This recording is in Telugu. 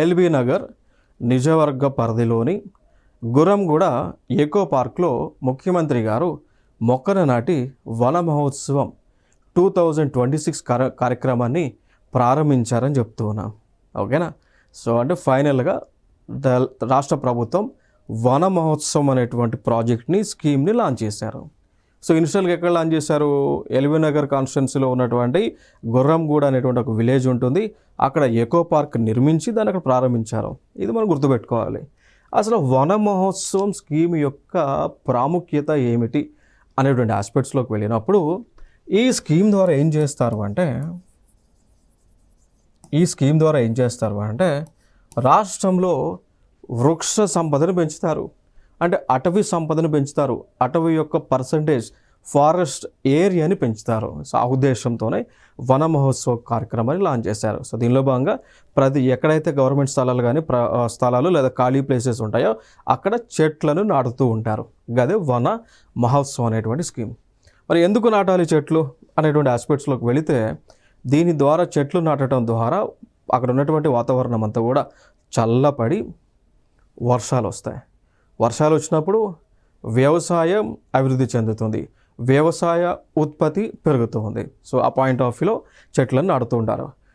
ఎల్బీ నగర్ నిజవర్గ పరిధిలోని గుర్రంగూడ ఎకో పార్క్లో ముఖ్యమంత్రి గారు మొక్కను నాటి వన మహోత్సవం 2026 కార్యక్రమాన్ని ప్రారంభించారని చెప్తూ ఉన్నాం. ఓకేనా. సో అంటే ఫైనల్గా రాష్ట్ర ప్రభుత్వం వన మహోత్సవం అనేటువంటి ప్రాజెక్ట్ని స్కీమ్ని లాంచ్ చేశారు. సో ఇనిషియల్గా ఎక్కడ లాంచ్ చేశారు? ఎల్బీ నగర్ కాన్స్టిట్యున్సీలో ఉన్నటువంటి గుర్రంగూడ అనేటువంటి ఒక విలేజ్ ఉంటుంది. అక్కడ ఎకో పార్క్ నిర్మించి దాన్ని అక్కడ ప్రారంభించారు. ఇది మనం గుర్తుపెట్టుకోవాలి. అసలు వన మహోత్సవం స్కీమ్ యొక్క ప్రాముఖ్యత ఏమిటి అనేటువంటి ఆస్పెక్ట్స్లోకి వెళ్ళినప్పుడు ఈ స్కీమ్ ద్వారా ఏం చేస్తారు అంటే రాష్ట్రంలో వృక్ష సంపదను పెంచుతారు. అంటే అటవీ సంపదను పెంచుతారు. అటవీ యొక్క పర్సంటేజ్, ఫారెస్ట్ ఏరియాని పెంచుతారు. సో ఆ ఉద్దేశంతోనే వన మహోత్సవ కార్యక్రమాన్ని లాంచ్ చేశారు. సో దీనిలో భాగంగా ఎక్కడైతే గవర్నమెంట్ స్థలాలు కానీ స్థలాలు లేదా ఖాళీ ప్లేసెస్ ఉంటాయో అక్కడ చెట్లను నాటుతూ ఉంటారు. అదే వన మహోత్సవం అనేటువంటి స్కీమ్. మరి ఎందుకు నాటాలి చెట్లు అనేటువంటి ఆస్పెక్ట్స్లోకి వెళితే దీని ద్వారా చెట్లు నాటడం ద్వారా అక్కడ ఉన్నటువంటి వాతావరణం అంతా కూడా చల్లపడి వర్షాలు వస్తాయి. వర్షాలు వచ్చినప్పుడు వ్యవసాయం అభివృద్ధి చెందుతుంది, వ్యవసాయ ఉత్పత్తి పెరుగుతుంది. సో ఆ పాయింట్ ఆఫ్ వ్యూలో చెట్లను నాటుతూ ఉంటారు.